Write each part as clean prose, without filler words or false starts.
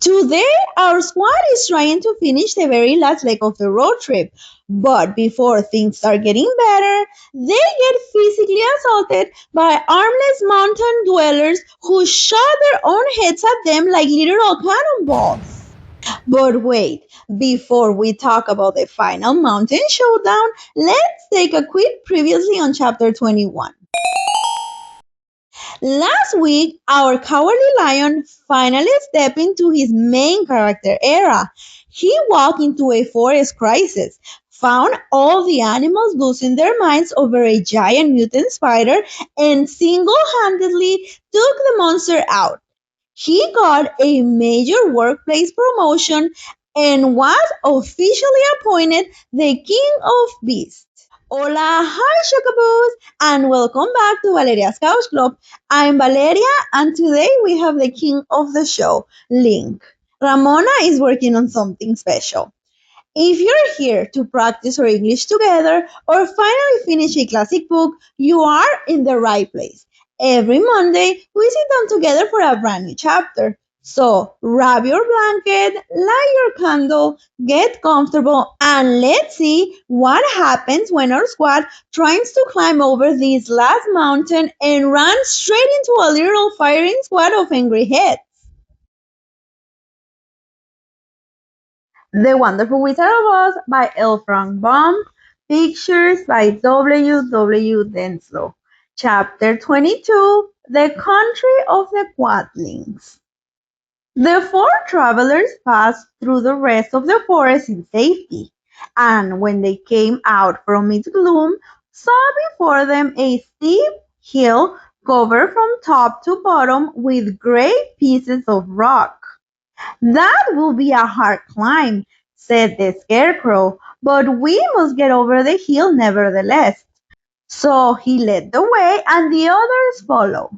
Today, our squad is trying to finish the very last leg of the road trip. But before things start getting better, they get physically assaulted by armless mountain dwellers who shot their own heads at them like literal cannonballs. But wait, before we talk about the final mountain showdown, let's take a quick previously on chapter 21. Last week, our cowardly lion finally stepped into his main character era. He walked into a forest crisis, found all the animals losing their minds over a giant mutant spider, and single-handedly took the monster out. He got a major workplace promotion and was officially appointed the King of Beasts. Hola, hi Chuckaboos, and welcome back to Valeria's Couch Club. I'm Valeria, and today we have the king of the show, Link. Ramona is working on something special. If you're here to practice our English together or finally finish a classic book, you are in the right place. Every Monday, we sit down together for a brand new chapter. So, wrap your blanket, light your candle, get comfortable, and let's see what happens when our squad tries to climb over this last mountain and run straight into a literal firing squad of angry heads. The Wonderful Wizard of Oz by Frank Baum. Pictures by W. W. Denslow. Chapter 22. The Country of the Quadlings. The four travelers passed through the rest of the forest in safety, and when they came out from its gloom, saw before them a steep hill covered from top to bottom with great pieces of rock. "That will be a hard climb," said the Scarecrow, "but we must get over the hill nevertheless." So he led the way and the others followed.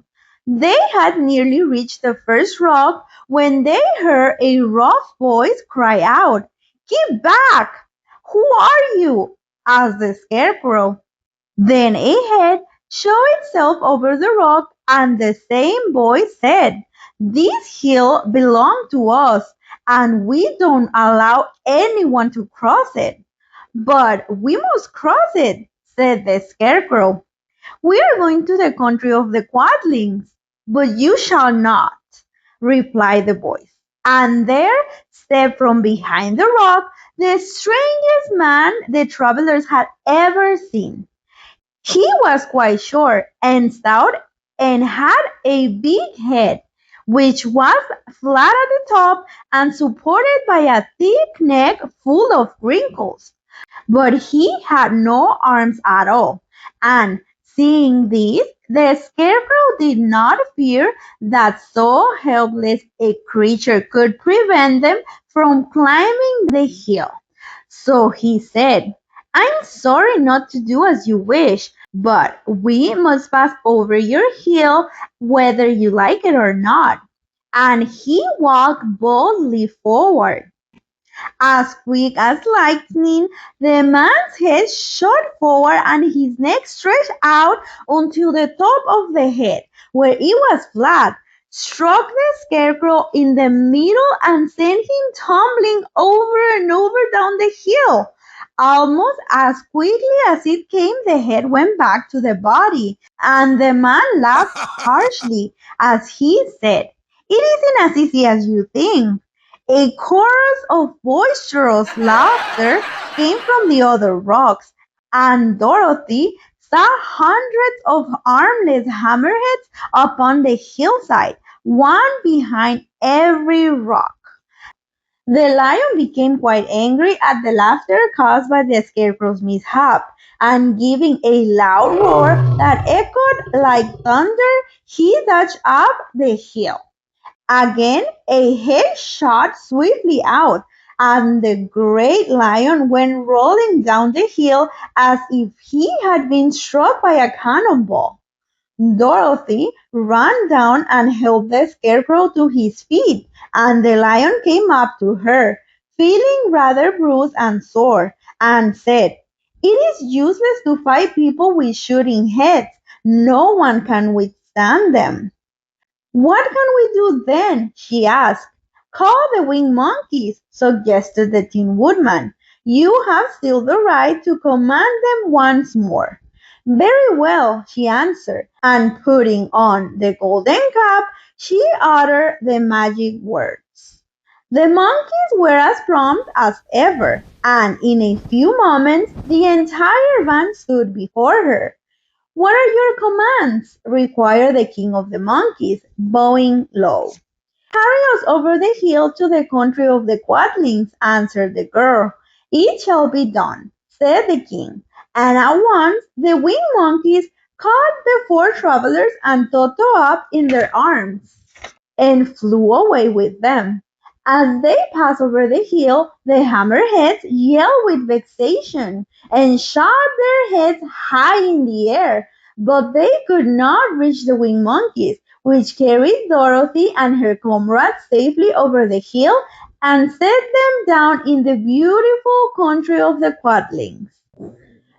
They had nearly reached the first rock when they heard a rough voice cry out, "Keep back! Who are you?" asked the Scarecrow. Then a head showed itself over the rock, and the same voice said, "This hill belongs to us, and we don't allow anyone to cross it." "But we must cross it," said the Scarecrow. "We are going to the country of the Quadlings." "But you shall not," replied the voice. And there stepped from behind the rock the strangest man the travelers had ever seen. He was quite short and stout and had a big head, which was flat at the top and supported by a thick neck full of wrinkles. But he had no arms at all, and seeing this, the Scarecrow did not fear that so helpless a creature could prevent them from climbing the hill. So he said, "I'm sorry not to do as you wish, but we must pass over your hill whether you like it or not." And he walked boldly forward. As quick as lightning, the man's head shot forward and his neck stretched out until the top of the head, where it was flat, struck the Scarecrow in the middle and sent him tumbling over and over down the hill. Almost as quickly as it came, the head went back to the body, and the man laughed harshly as he said, "It isn't as easy as you think." A chorus of boisterous laughter came from the other rocks, and Dorothy saw hundreds of armless hammerheads upon the hillside, one behind every rock. The lion became quite angry at the laughter caused by the Scarecrow's mishap, and giving a loud roar that echoed like thunder, he dashed up the hill. Again a head shot swiftly out, and the great lion went rolling down the hill as if he had been struck by a cannonball. Dorothy ran down and helped the Scarecrow to his feet, and the lion came up to her, feeling rather bruised and sore, and said, "It is useless to fight people with shooting heads. No one can withstand them." "What can we do then?" she asked. Call the winged monkeys, suggested the Tin Woodman. You have still the right to command them once more. Very well, she answered, and putting on the golden cap, she uttered the magic words. The monkeys were as prompt as ever, and in a few moments the entire band stood before her. What are your commands? Required the king of the monkeys, bowing low. Carry us over the hill to the country of the Quadlings, answered the girl. It shall be done, said the king. And at once the winged monkeys caught the four travelers and Toto up in their arms and flew away with them. As they passed over the hill, the hammerheads yelled with vexation and shot their heads high in the air, but they could not reach the winged monkeys, which carried Dorothy and her comrades safely over the hill and set them down in the beautiful country of the Quadlings.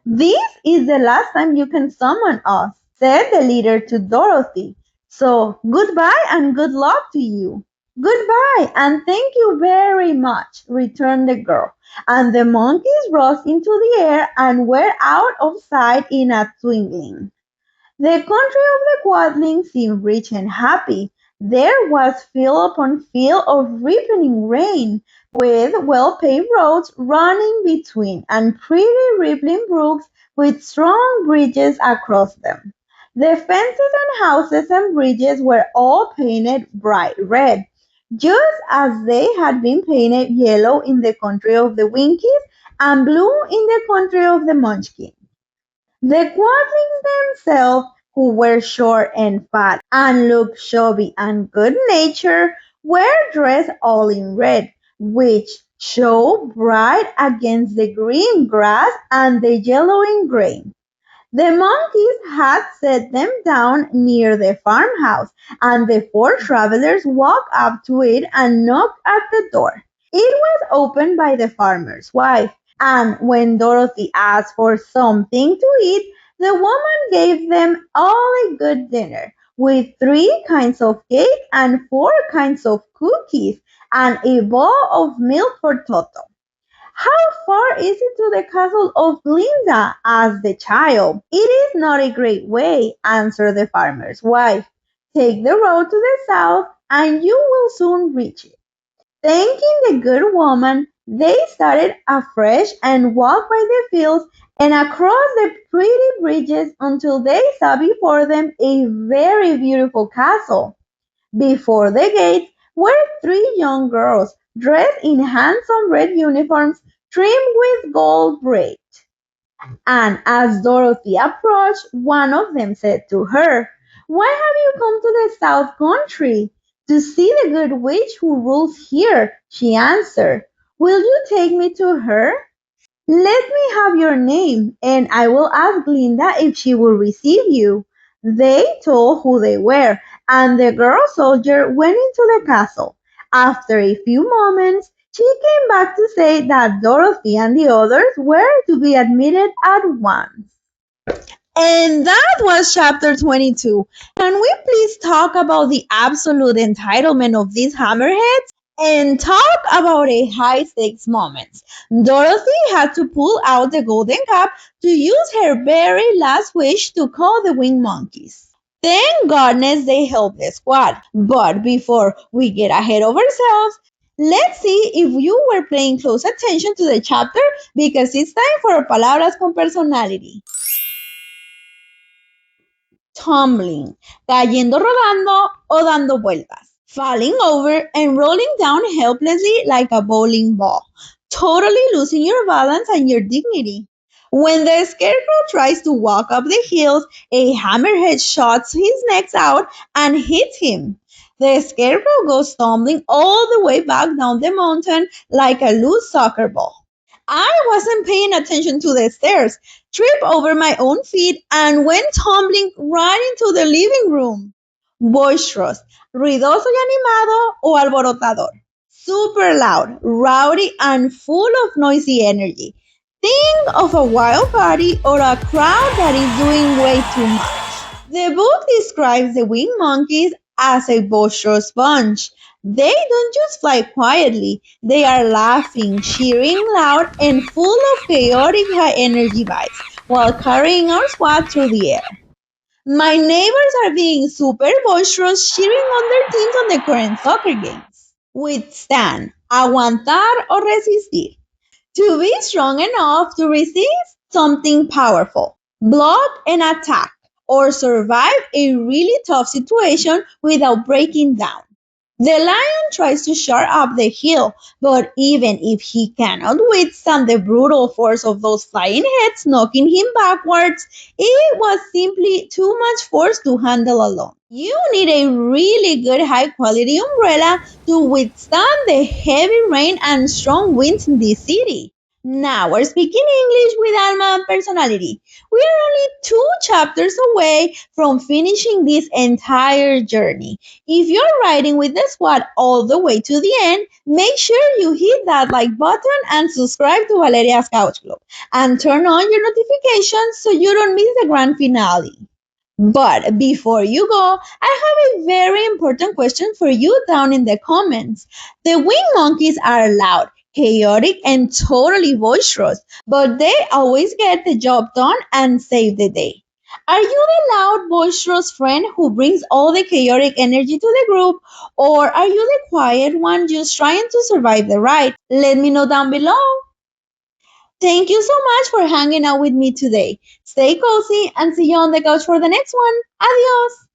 "This is the last time you can summon us," said the leader to Dorothy. "So goodbye and good luck to you." "Goodbye and thank you very much," returned the girl, and the monkeys rose into the air and were out of sight in a twinkling. The country of the Quadlings seemed rich and happy. There was field upon field of ripening grain, with well-paved roads running between, and pretty rippling brooks with strong bridges across them. The fences and houses and bridges were all painted bright red, just as they had been painted yellow in the country of the Winkies and blue in the country of the Munchkins. The Quadlings themselves, who were short and fat and looked chubby and good-natured, were dressed all in red, which showed bright against the green grass and the yellowing grain. The monkeys had set them down near the farmhouse, and the four travelers walked up to it and knocked at the door. It was opened by the farmer's wife, and when Dorothy asked for something to eat, the woman gave them all a good dinner, with 3 kinds of cake and 4 kinds of cookies, and a bowl of milk for Toto. "How far is it to the castle of Glinda?" asked the child. "It is not a great way," answered the farmer's wife. "Take the road to the south, and you will soon reach it." Thanking the good woman, they started afresh and walked by the fields and across the pretty bridges until they saw before them a very beautiful castle. Before the gates were 3 young girls, dressed in handsome red uniforms trimmed with gold braid. And as Dorothy approached, one of them said to her, "Why have you come to the South Country?" "To see the good witch who rules here," she answered. "Will you take me to her?" "Let me have your name, and I will ask Glinda if she will receive you." They told who they were, and the girl soldier went into the castle. After a few moments, she came back to say that Dorothy and the others were to be admitted at once. And that was chapter 22. Can we please talk about the absolute entitlement of these hammerheads? And talk about a high stakes moment. Dorothy had to pull out the golden cap to use her very last wish to call the winged monkeys. Thank goodness they helped the squad. But before we get ahead of ourselves, let's see if you were paying close attention to the chapter because it's time for Palabras con Personality. Tumbling, cayendo rodando o dando vueltas, falling over and rolling down helplessly like a bowling ball, totally losing your balance and your dignity. When the scarecrow tries to walk up the hills, a hammerhead shots his neck out and hits him. The scarecrow goes tumbling all the way back down the mountain like a loose soccer ball. I wasn't paying attention to the stairs, tripped over my own feet, and went tumbling right into the living room. Boisterous, ruidoso y animado o alborotador. Super loud, rowdy, and full of noisy energy. Think of a wild party or a crowd that is doing way too much. The book describes the winged monkeys as a boisterous bunch. They don't just fly quietly, they are laughing, cheering loud, and full of chaotic high energy vibes while carrying our squad through the air. My neighbors are being super boisterous, cheering on their teams on the current soccer games. Withstand, aguantar o resistir. To be strong enough to resist something powerful, block an attack, or survive a really tough situation without breaking down. The lion tries to shore up the hill, but even if he cannot withstand the brutal force of those flying heads knocking him backwards, it was simply too much force to handle alone. You need a really good high quality umbrella to withstand the heavy rain and strong winds in this city. Now we're speaking English with Alma and personality. We are only 2 chapters away from finishing this entire journey. If you're riding with the squad all the way to the end, make sure you hit that like button and subscribe to Valeria's Couch Club. And turn on your notifications so you don't miss the grand finale. But before you go, I have a very important question for you down in the comments. The wing monkeys are loud, chaotic, and totally boisterous, but they always get the job done and save the day. Are you the loud, boisterous friend who brings all the chaotic energy to the group, or are you the quiet one just trying to survive the ride? Let me know down below. Thank you so much for hanging out with me today. Stay cozy and see you on the couch for the next one. Adios.